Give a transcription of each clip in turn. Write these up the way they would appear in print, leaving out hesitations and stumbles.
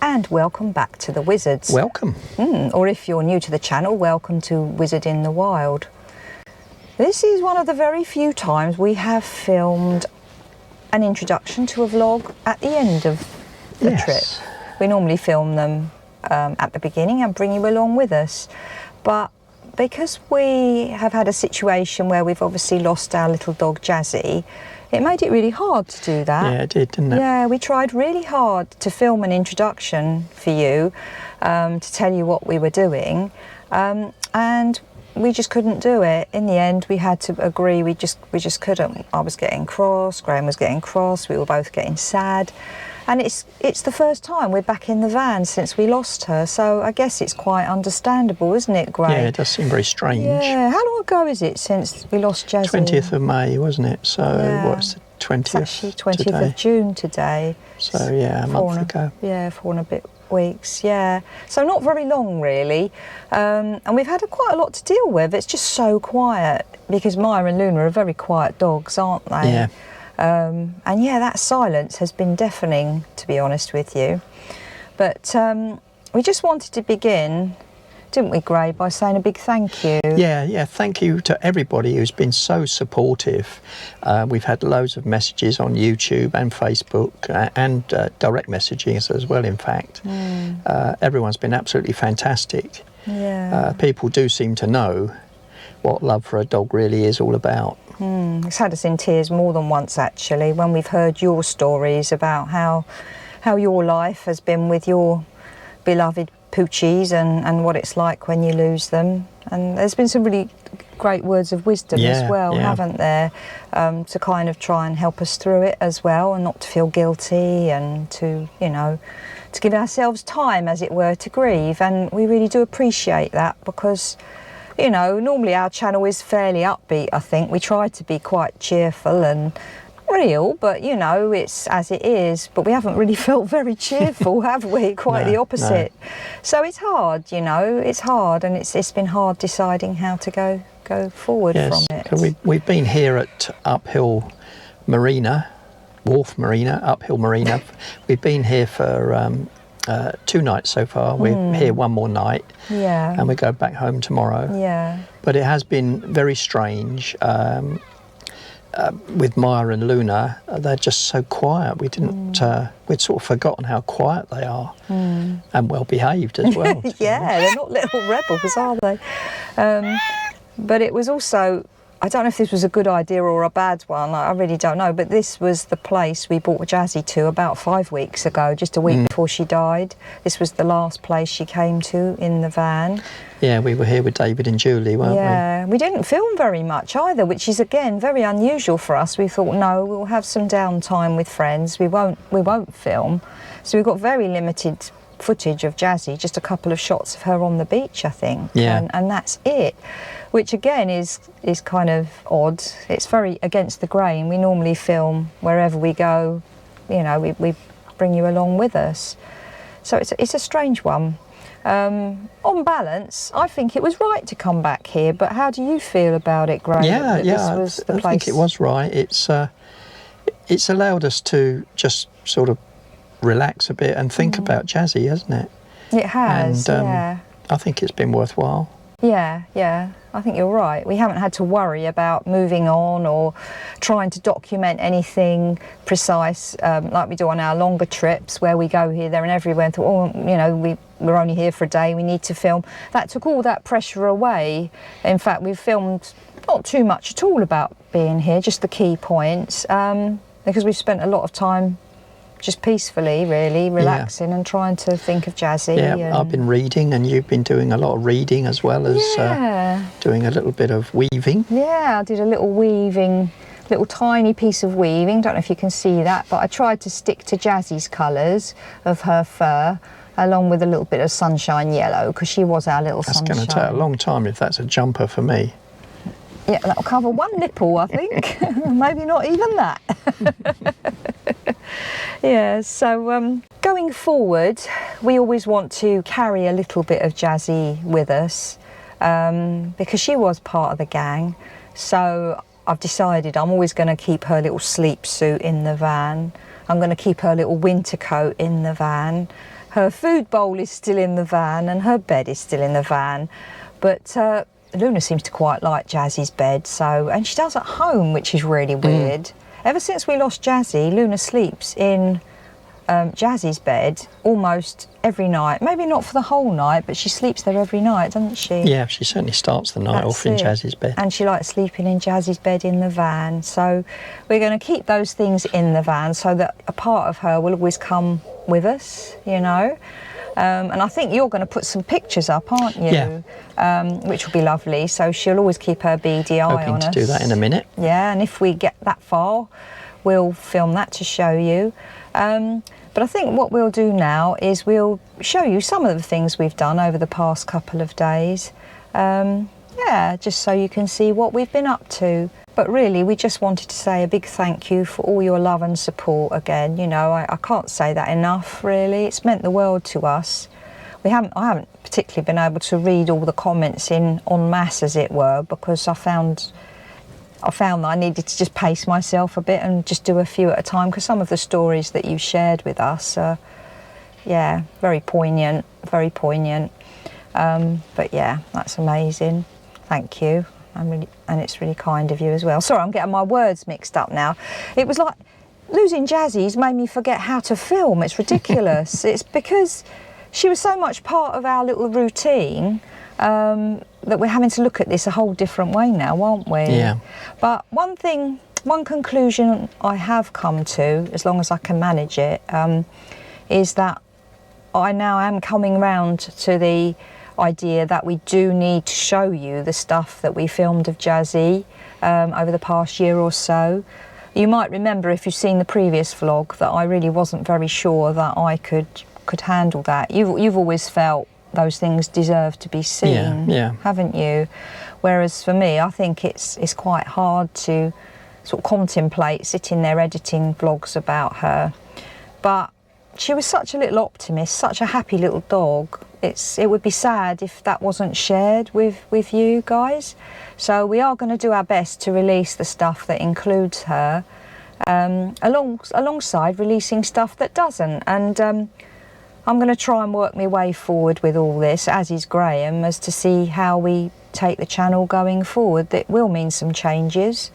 and welcome back to the Wizards. Welcome. Or if you're new to the channel, welcome to Wizard in the Wild. This is one of the very few times we have filmed an introduction to a vlog at the end of the trip. We normally film them at the beginning and bring you along with us. But because we have had a situation where we've obviously lost our little dog Jazzy, it made it really hard to do that. Yeah, it did, didn't it? Yeah, we tried really hard to film an introduction for you, to tell you what we were doing, and we just couldn't do it. In the end, we had to agree we just couldn't. I was getting cross, Graham was getting cross, we were both getting sad. And it's the first time we're back in the van since we lost her, so I guess it's quite understandable, isn't it, Graham? Yeah, it does seem very strange. Yeah, how long ago is it since we lost Jazzy? 20th of May, wasn't it? So what's the 20th? It's actually 20th today? of June today. So yeah, a month ago. Yeah, 4 and a bit weeks, yeah. So not very long, really. And we've had quite a lot to deal with. It's just so quiet, because Maya and Luna are very quiet dogs, aren't they? Yeah. And yeah, that silence has been deafening, to be honest with you. But we just wanted to begin, didn't we, Gray, by saying a big thank you? Yeah, thank you to everybody who's been so supportive. We've had loads of messages on YouTube and Facebook and direct messages as well, in fact. Everyone's been absolutely fantastic. Yeah. People do seem to know what love for a dog really is all about. It's had us in tears more than once, actually, when we've heard your stories about how your life has been with your beloved poochies and what it's like when you lose them. And there's been some really great words of wisdom as well, haven't there, to kind of try and help us through it as well, and not to feel guilty, and to, you know, to give ourselves time, as it were, to grieve. And we really do appreciate that, because, you know, normally our channel is fairly upbeat, I think. We try to be quite cheerful and real, but, you know, it's as it is. But we haven't really felt very cheerful, have we? Quite the opposite. No. So it's hard, you know, it's hard, and it's been hard deciding how to go forward from it. We've been here at Uphill Marina, Uphill Marina. We've been here for 2 nights so far. We're here one more night, and we go back home tomorrow. Yeah. But it has been very strange. With Maya and Luna, they're just so quiet. We didn't. We'd sort of forgotten how quiet they are, and well behaved as well. Yeah, they're not little rebels, are they? But it was also, I don't know if this was a good idea or a bad one, I really don't know, but this was the place we brought Jazzy to about 5 weeks ago, just a week before she died. This was the last place she came to in the van. Yeah, we were here with David and Julie, weren't we? Yeah, we didn't film very much either, which is, again, very unusual for us. We thought, no, we'll have some downtime with friends, we won't film. So we've got very limited footage of Jazzy, just a couple of shots of her on the beach, I think, and that's it. Which again is kind of odd. It's very against the grain. We normally film wherever we go, you know, we bring you along with us. So it's a strange one. On balance, I think it was right to come back here, but how do you feel about it, Graham? I think it was right. It's allowed us to just sort of relax a bit and think about Jazzy, hasn't it? It has, and, I think it's been worthwhile. Yeah, I think you're right. We haven't had to worry about moving on or trying to document anything precise like we do on our longer trips, where we go here, there and everywhere and thought, oh, you know, we're only here for a day, we need to film. That took all that pressure away. In fact, we've filmed not too much at all about being here, just the key points, because we've spent a lot of time just peacefully, really, relaxing and trying to think of Jazzy. Yeah, I've been reading, and you've been doing a lot of reading as well as doing a little bit of weaving. Yeah, I did a little weaving, little tiny piece of weaving. Don't know if you can see that, but I tried to stick to Jazzy's colours of her fur, along with a little bit of sunshine yellow, because she was our little sunshine. That's going to take a long time if that's a jumper for me. Yeah, that'll cover one nipple, I think. Maybe not even that. Yeah, so going forward, we always want to carry a little bit of Jazzy with us, because she was part of the gang. So I've decided I'm always going to keep her little sleep suit in the van. I'm going to keep her little winter coat in the van. Her food bowl is still in the van and her bed is still in the van. But Luna seems to quite like Jazzy's bed, and she does at home, which is really weird. Ever since we lost Jazzy, Luna sleeps in Jazzy's bed almost every night. Maybe not for the whole night, but she sleeps there every night, doesn't she? Yeah, she certainly starts the night off in Jazzy's bed. And she likes sleeping in Jazzy's bed in the van. So we're going to keep those things in the van so that a part of her will always come with us, you know. And I think you're going to put some pictures up, aren't you? Yeah. Which will be lovely. So she'll always keep her beady eye on us. Hoping to do that in a minute. Yeah, and if we get that far, we'll film that to show you. But I think what we'll do now is we'll show you some of the things we've done over the past couple of days. Yeah, just so you can see what we've been up to. But really, we just wanted to say a big thank you for all your love and support again. You know, I can't say that enough, really. It's meant the world to us. I haven't particularly been able to read all the comments en masse, as it were, because I found that I needed to just pace myself a bit and just do a few at a time, because some of the stories that you shared with us are, yeah, very poignant, very poignant. But yeah, that's amazing. Thank you. And it's really kind of you as well. Sorry, I'm getting my words mixed up now. It was like losing Jazzy's made me forget how to film. It's ridiculous. It's because she was so much part of our little routine that we're having to look at this a whole different way now, aren't we? Yeah. But one conclusion I have come to, as long as I can manage it, is that I now am coming round to the idea that we do need to show you the stuff that we filmed of Jazzy over the past year or so. You might remember, if you've seen the previous vlog, that I really wasn't very sure that I could handle that. You've always felt those things deserve to be seen, haven't you? Whereas for me, I think it's quite hard to sort of contemplate sitting there editing vlogs about her. But she was such a little optimist, such a happy little dog. It would be sad if that wasn't shared with you guys. So we are going to do our best to release the stuff that includes her, alongside releasing stuff that doesn't. And I'm going to try and work my way forward with all this, as is Graham, as to see how we take the channel going forward. That will mean some changes.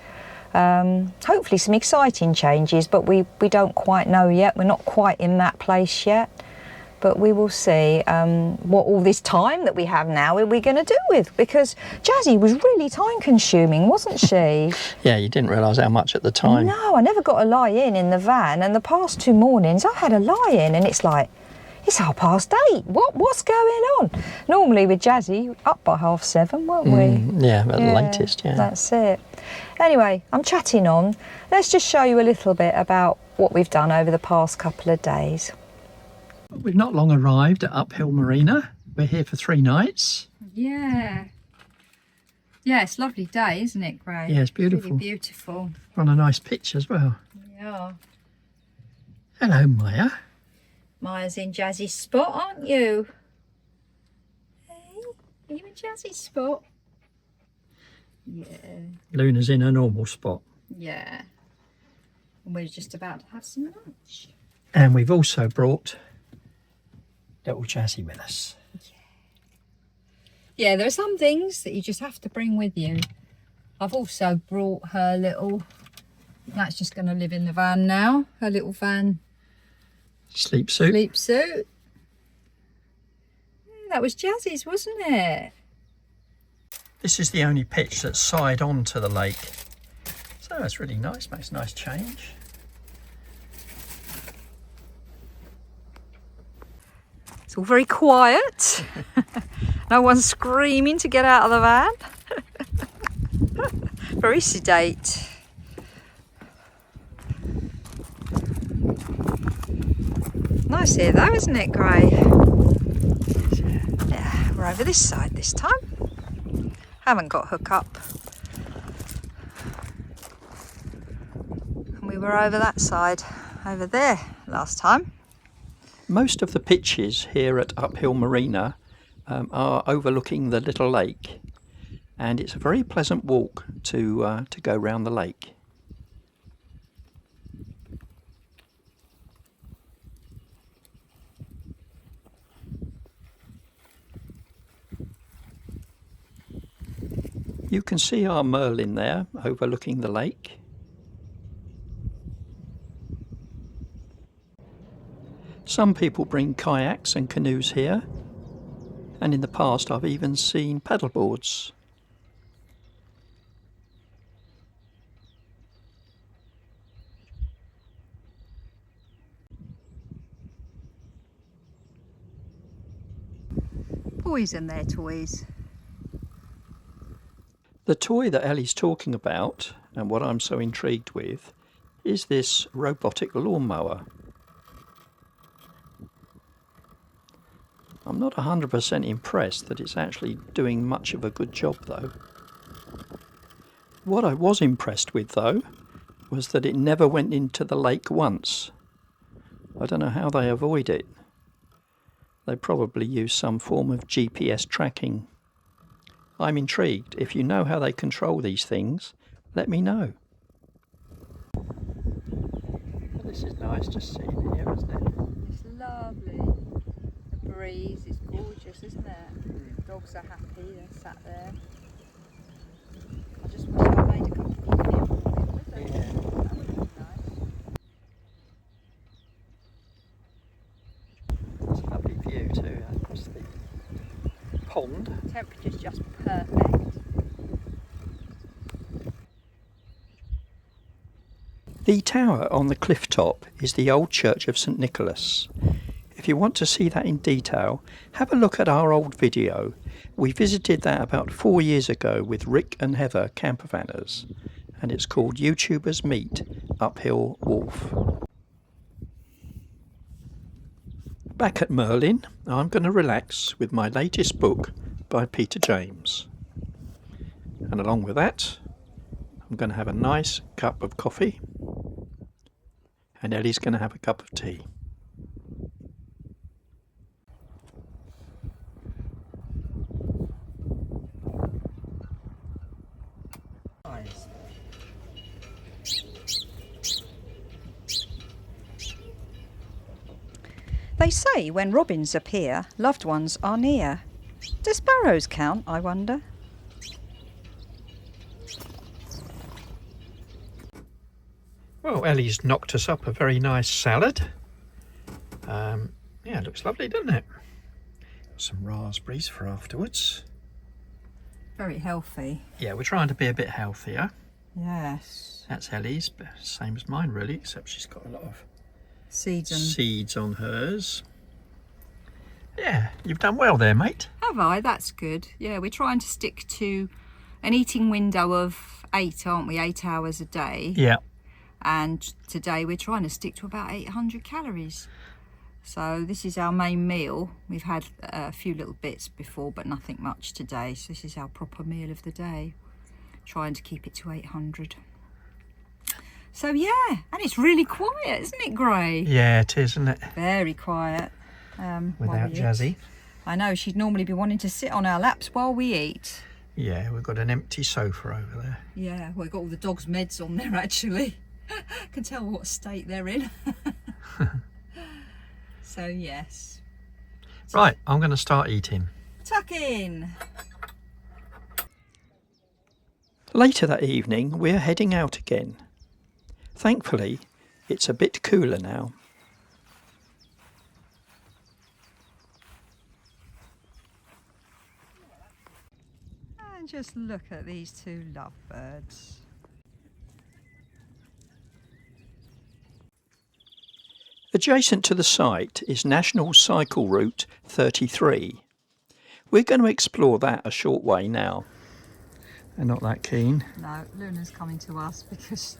Hopefully some exciting changes, but we don't quite know yet. We're not quite in that place yet. But we will see what all this time that we have now are we going to do with, because Jazzy was really time consuming, wasn't she? Yeah, you didn't realise how much at the time. No, I never got a lie in the van, and the past 2 mornings I had a lie in, and it's like, it's 8:30. What's going on? Normally with Jazzy, up by 7:30, weren't we? Yeah, at the latest, yeah. That's it. Anyway, I'm chatting on. Let's just show you a little bit about what we've done over the past couple of days. We've not long arrived at Uphill Marina. We're here for 3 nights. Yeah. Yeah, it's a lovely day, isn't it, Gray? Yeah, it's beautiful. Really beautiful. We're on a nice pitch as well. Yeah. Hello, Maya. Maya's in Jazzy's spot, aren't you? Hey, are you in Jazzy's spot? Yeah. Luna's in her normal spot. Yeah. And we're just about to have some lunch. And we've also brought little Jazzy with us. Yeah, there are some things that you just have to bring with you. I've also brought her little, that's just going to live in the van now, her little van sleep suit. Yeah, that was Jazzy's, wasn't it? This is the only pitch that's side on to the lake. So it's really nice, makes a nice change. It's all very quiet. No one's screaming to get out of the van. Very sedate. Nice here though, isn't it, Gray? Yeah, we're over this side this time. Haven't got hook up. And we were over that side, over there last time. Most of the pitches here at Uphill Marina are overlooking the little lake, and it's a very pleasant walk to go round the lake. You can see our Merlin there overlooking the lake. Some people bring kayaks and canoes here, and in the past I've even seen paddleboards. Boys and their toys. The toy that Ellie's talking about, and what I'm so intrigued with, is this robotic lawnmower. I'm not 100% impressed that it's actually doing much of a good job though. What I was impressed with though was that it never went into the lake once. I don't know how they avoid it. They probably use some form of GPS tracking. I'm intrigued. If you know how they control these things, let me know. Well, this is nice just sitting here, isn't it? It's lovely. The breeze is gorgeous, isn't it? Dogs are happy, they're sat there. I just wish I made a cup of coffee for them, would they? Yeah. That would be nice. It's a lovely view too across the pond. Temperature's just perfect. The tower on the cliff top is the old church of St Nicholas. If you want to see that in detail, have a look at our old video. We visited that about 4 years ago with Rick and Heather Campervanners, and it's called YouTubers Meet Uphill Wolf. Back at Merlin, I'm going to relax with my latest book by Peter James. And along with that, I'm going to have a nice cup of coffee, and Ellie's going to have a cup of tea. They say when robins appear, loved ones are near. Do sparrows count, I wonder? Well, Ellie's knocked us up a very nice salad. Yeah, it looks lovely, doesn't it? Some raspberries for afterwards. Very healthy. Yeah, we're trying to be a bit healthier. Yes. That's Ellie's, but same as mine really, except she's got a lot of Seeds on hers. Yeah, you've done well there, mate. Have I? That's good. Yeah, we're trying to stick to an eating window of 8, aren't we? 8 hours a day. Yeah. And today we're trying to stick to about 800 calories. So this is our main meal. We've had a few little bits before, but nothing much today. So this is our proper meal of the day. Trying to keep it to 800. So yeah, and it's really quiet, isn't it, Gray? Yeah, it is, isn't it? Very quiet. Without Jazzy. I know, she'd normally be wanting to sit on our laps while we eat. Yeah, we've got an empty sofa over there. Yeah, well, we've got all the dog's meds on there, actually. Can tell what state they're in. So, yes. Right, I'm going to start eating. Tuck in. Later that evening, we're heading out again. Thankfully, it's a bit cooler now. And just look at these two lovebirds. Adjacent to the site is National Cycle Route 33. We're going to explore that a short way now. They're not that keen. No, Luna's coming to us because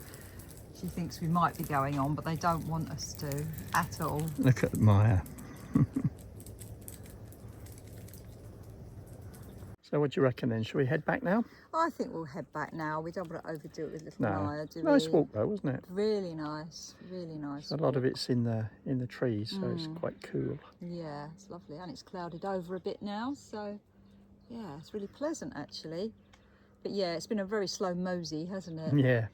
she thinks we might be going on, but they don't want us to at all. Look at Maya. So what do you reckon then? Shall we head back now? I think we'll head back now. We don't want to overdo it with little Maya, do we? Nice walk though, wasn't it? Really nice, really nice. A lot of it's in the trees, so it's quite cool. Yeah, it's lovely, and it's clouded over a bit now, so yeah, it's really pleasant actually. But yeah, it's been a very slow mosey, hasn't it? Yeah.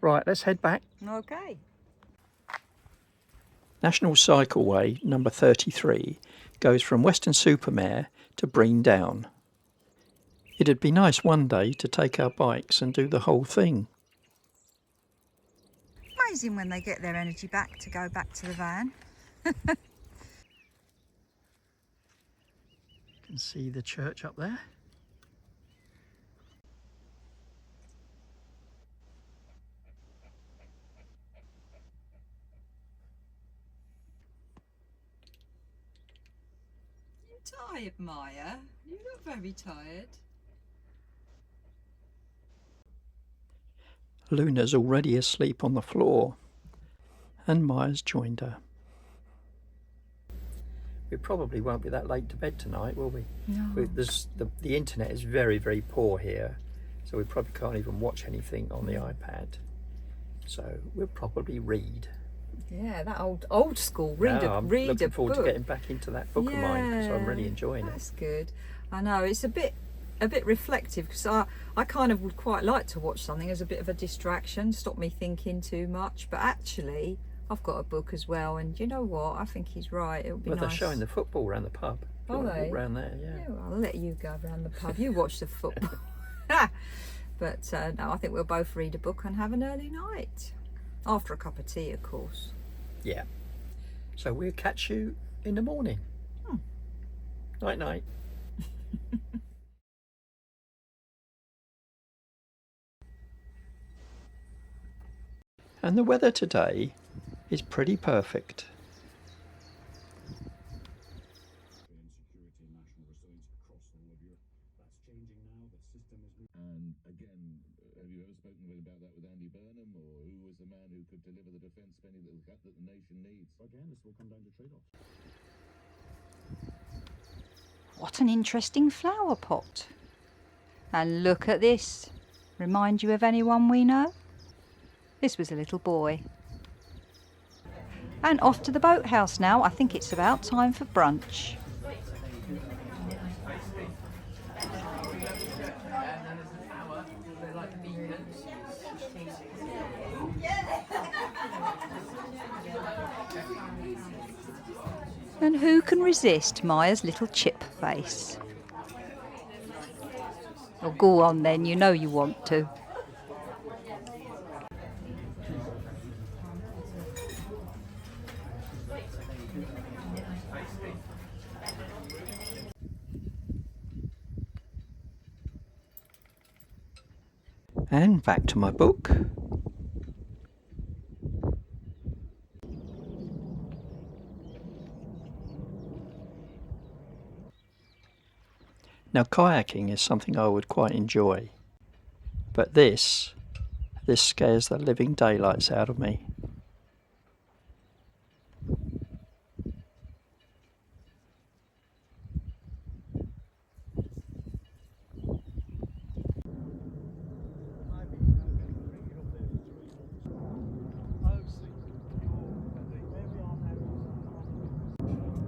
Right, let's head back. Okay. National Cycleway number 33 goes from Weston Supermare to Breen Down. It'd be nice one day to take our bikes and do the whole thing. Amazing when they get their energy back to go back to the van. You can see the church up there. Tired, Maya? You look very tired. Luna's already asleep on the floor and Maya's joined her. We probably won't be that late to bed tonight, will we? No. The internet is very, very poor here, so we probably can't even watch anything on the iPad. So we'll probably read. Yeah, that old school. I'm looking forward to getting back into that book of mine, because I'm really enjoying it. That's good. I know, it's a bit reflective, because I kind of would quite like to watch something as a bit of a distraction, stop me thinking too much, but actually I've got a book as well, and you know what, I think he's right. It would be nice. They're showing the football around the pub. Are they? Walk round there, yeah. Well, I'll let you go around the pub. You watch the football. But no, I think we'll both read a book and have an early night. After a cup of tea, of course. Yeah. So we'll catch you in the morning. Night night. And the weather today is pretty perfect. And again, have you ever spoken about that with Andy Burnham, or who was the man who could deliver the defence spending that the nation needs? Again, this will come down to trade-offs. What an interesting flower pot. And look at this. Remind you of anyone we know? This was a little boy. And off to the boathouse now. I think it's about time for brunch. And who can resist Maya's little chip face? Oh, go on then, you know you want to. And back to my book. Now kayaking is something I would quite enjoy, but this scares the living daylights out of me.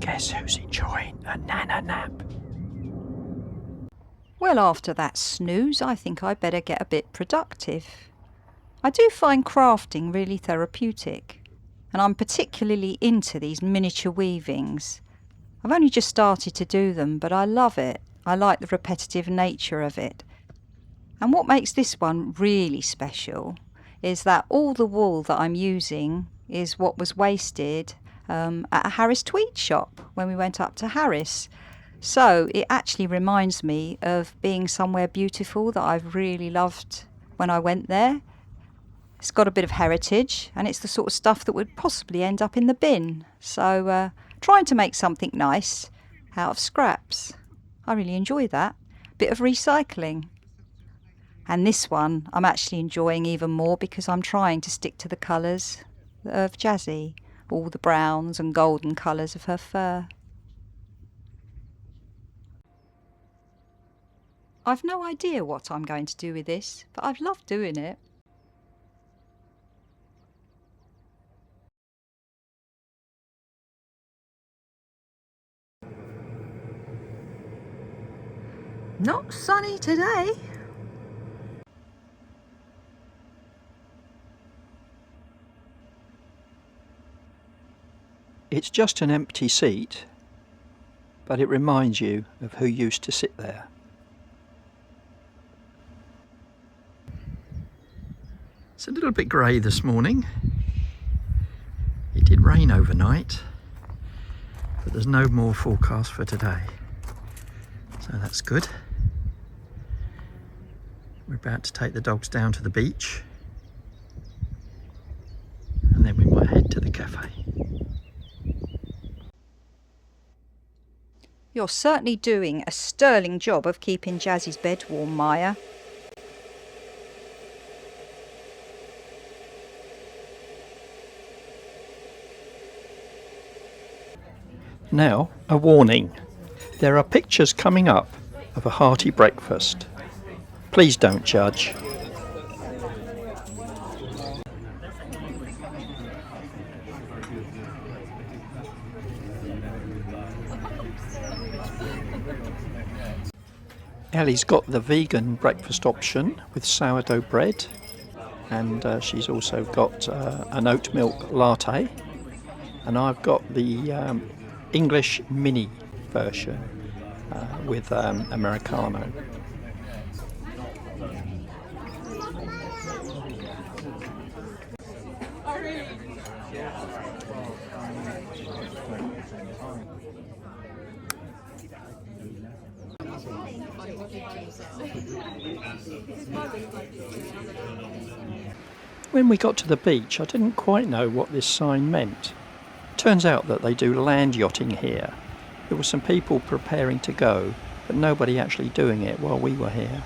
Guess who's enjoying a nana nap? Well, after that snooze, I think I'd better get a bit productive. I do find crafting really therapeutic, and I'm particularly into these miniature weavings. I've only just started to do them, but I love it. I like the repetitive nature of it. And what makes this one really special is that all the wool that I'm using is what was wasted at a Harris tweed shop when we went up to Harris. So it actually reminds me of being somewhere beautiful that I've really loved when I went there. It's got a bit of heritage, and it's the sort of stuff that would possibly end up in the bin. So trying to make something nice out of scraps. I really enjoy that. Bit of recycling. And this one I'm actually enjoying even more because I'm trying to stick to the colours of Jazzy, all the browns and golden colours of her fur. I've no idea what I'm going to do with this, but I've loved doing it. Not sunny today. It's just an empty seat, but it reminds you of who used to sit there. It's a little bit grey this morning. It did rain overnight, but there's no more forecast for today. So that's good. We're about to take the dogs down to the beach, and then we might head to the cafe. You're certainly doing a sterling job of keeping Jazzy's bed warm, Maya. Now, a warning. There are pictures coming up of a hearty breakfast. Please don't judge. Ellie's got the vegan breakfast option with sourdough bread, and she's also got an oat milk latte, and I've got the English mini version with Americano. When we got to the beach, I didn't quite know what this sign meant. Turns out that they do land yachting here. There were some people preparing to go, but nobody actually doing it while we were here.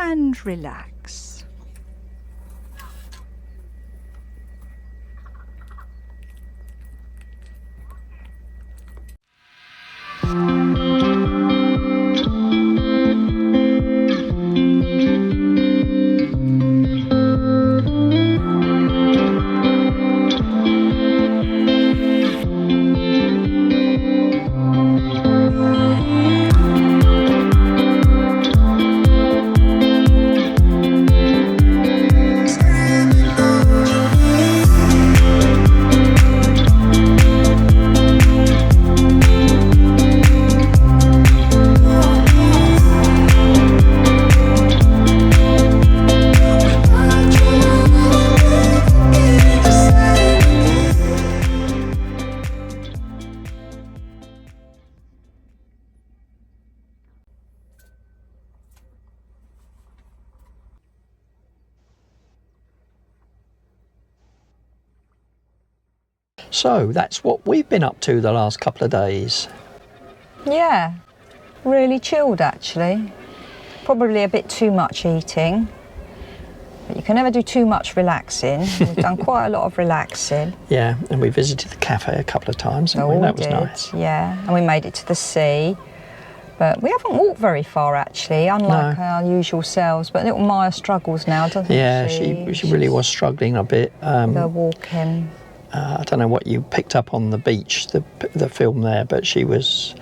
And relax. So that's what we've been up to the last couple of days. Yeah, really chilled actually. Probably a bit too much eating. But you can never do too much relaxing. We've done quite a lot of relaxing. Yeah, and we visited the cafe a couple of times, and Oh, that was we did, nice. yeah. And we made it to the sea. But we haven't walked very far actually, unlike our usual selves. But little Maya struggles now, doesn't she? Yeah, she really was struggling a bit. The walking. I don't know what you picked up on the beach, the film there, but she was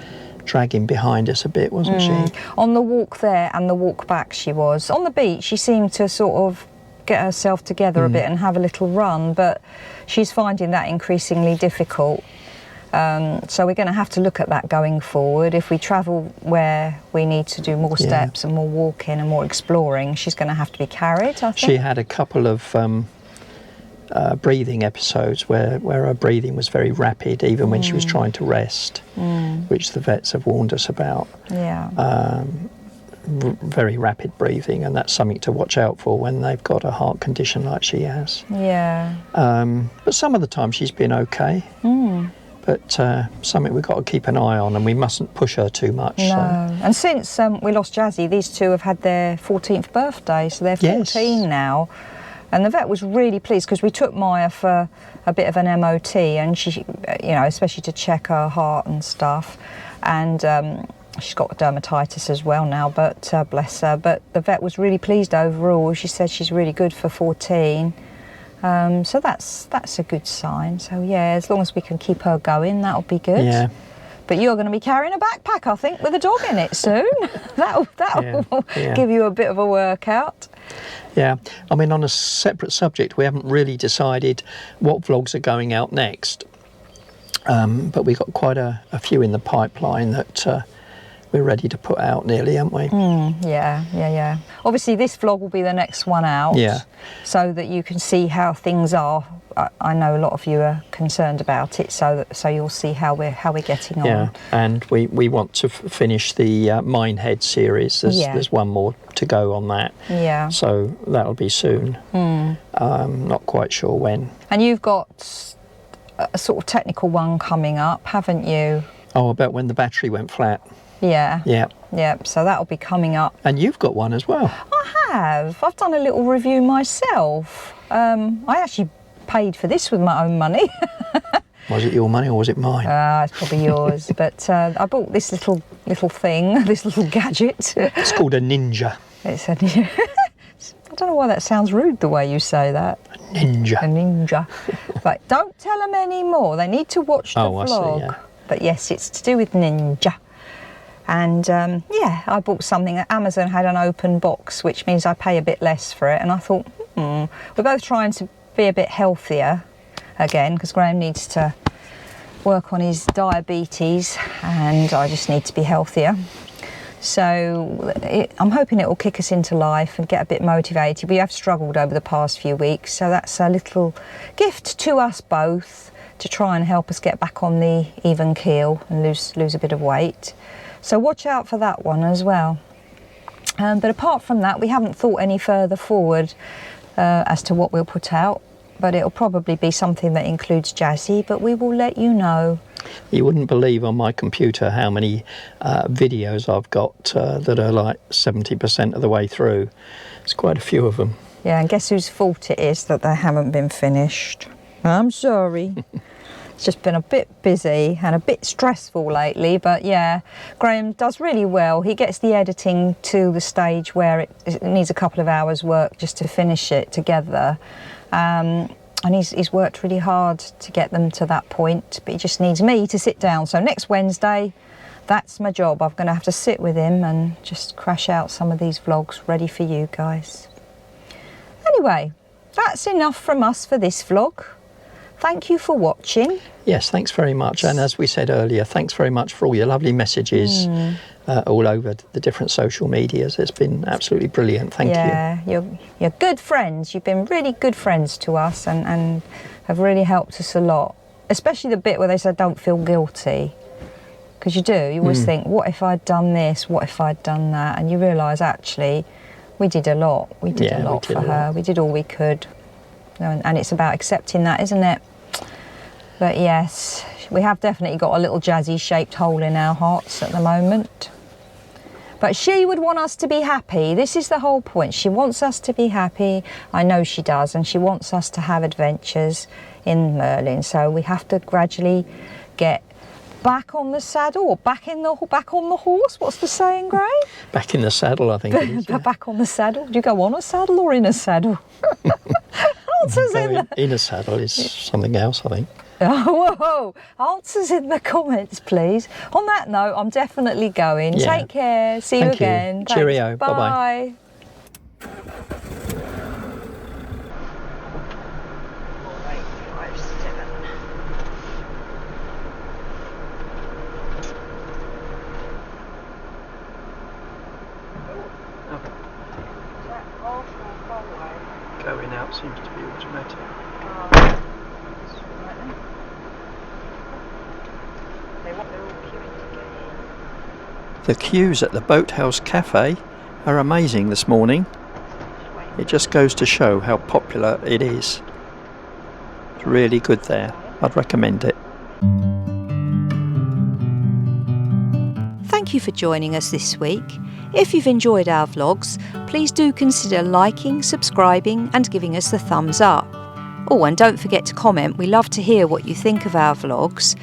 dragging behind us a bit, wasn't she? On the walk there and the walk back she was. On the beach she seemed to sort of get herself together a bit and have a little run, but she's finding that increasingly difficult. So we're going to have to look at that going forward. If we travel where we need to do more steps and more walking and more exploring, she's going to have to be carried, I think. She had a couple of breathing episodes where her breathing was very rapid, even when she was trying to rest, which the vets have warned us about. Yeah. Very rapid breathing, and that's something to watch out for when they've got a heart condition like she has. Yeah. But some of the time she's been okay. But something we've got to keep an eye on, and we mustn't push her too much. No. So. And since we lost Jazzy, these two have had their 14th birthday, so they're 14 now. And the vet was really pleased because we took Maya for a bit of an MOT, and she, you know, especially to check her heart and stuff. And she's got dermatitis as well now, but bless her. But the vet was really pleased overall. She said she's really good for 14. So that's a good sign. So yeah, as long as we can keep her going, that'll be good. Yeah. But you're going to be carrying a backpack, I think, with a dog in it soon. that'll give you a bit of a workout. Yeah, I mean, on a separate subject, we haven't really decided what vlogs are going out next. But we've got quite a few in the pipeline that we're ready to put out nearly, aren't we? Yeah. Obviously, this vlog will be the next one out. Yeah. So that you can see how things are. I know a lot of you are concerned about it, so you'll see how we're getting on. Yeah, and we want to finish the Minehead series. There's one more to go on that. Yeah. So that'll be soon. Not quite sure when. And you've got a sort of technical one coming up, haven't you? Oh, about when the battery went flat. Yeah. Yeah. So that'll be coming up. And you've got one as well. I have. I've done a little review myself. I actually paid for this with my own money. Was it your money or was it mine? It's probably yours. But I bought this little thing, this little gadget. It's called a Ninja. It's a I don't know why that sounds rude the way you say that. A Ninja. Right, don't tell them any more. They need to watch the vlog. I see, yeah. But yes, it's to do with Ninja. And I bought something. Amazon had an open box, which means I pay a bit less for it. And I thought, we're both trying to be a bit healthier again, because Graham needs to work on his diabetes and I just need to be healthier. So I'm hoping it will kick us into life and get a bit motivated. We have struggled over the past few weeks, so that's a little gift to us both to try and help us get back on the even keel and lose a bit of weight. So watch out for that one as well. But apart from that, we haven't thought any further forward as to what we'll put out, but it'll probably be something that includes Jazzy, but we will let you know. You wouldn't believe on my computer how many videos I've got that are like 70% of the way through. It's quite a few of them. Yeah, and guess whose fault it is that they haven't been finished? I'm sorry. It's just been a bit busy and a bit stressful lately, but yeah, Graham does really well. He gets the editing to the stage where it needs a couple of hours work just to finish it together. And he's worked really hard to get them to that point, but he just needs me to sit down. So next Wednesday, that's my job. I'm going to have to sit with him and just crash out some of these vlogs ready for you guys. Anyway, that's enough from us for this vlog. Thank you for watching. Yes, thanks very much. And as we said earlier, thanks very much for all your lovely messages all over the different social medias. It's been absolutely brilliant. Thank you. Yeah, you're good friends. You've been really good friends to us and have really helped us a lot. Especially the bit where they said don't feel guilty. Because you do. You always think, what if I'd done this? What if I'd done that? And you realise, actually, we did a lot. We did a lot for her. We did all we could. And it's about accepting that, isn't it? But yes, we have definitely got a little jazzy shaped hole in our hearts at the moment. But she would want us to be happy. This is the whole point. She wants us to be happy. I know she does. And she wants us to have adventures in Merlin. So we have to gradually get back on the saddle, or back on the horse. What's the saying, Gray? Back in the saddle, I think it is. Yeah. Back on the saddle. Do you go on a saddle or in a saddle? Answers in a saddle is something else, I think. Oh, whoa. Answers in the comments, please. On that note, I'm definitely going. Yeah. Take care. See you Thank again. you. Cheerio. Bye. Bye-bye. Going out seems to be automatic. The queues at the Boathouse Cafe are amazing this morning. It just goes to show how popular it is. It's really good there. I'd recommend it. Thank you for joining us this week. If you've enjoyed our vlogs, please do consider liking, subscribing and giving us the thumbs up. Oh, and don't forget to comment. We love to hear what you think of our vlogs.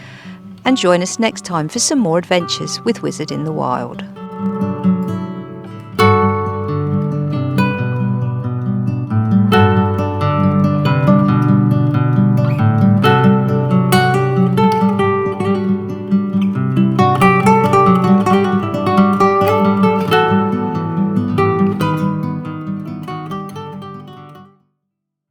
And join us next time for some more adventures with Wizard in the Wild.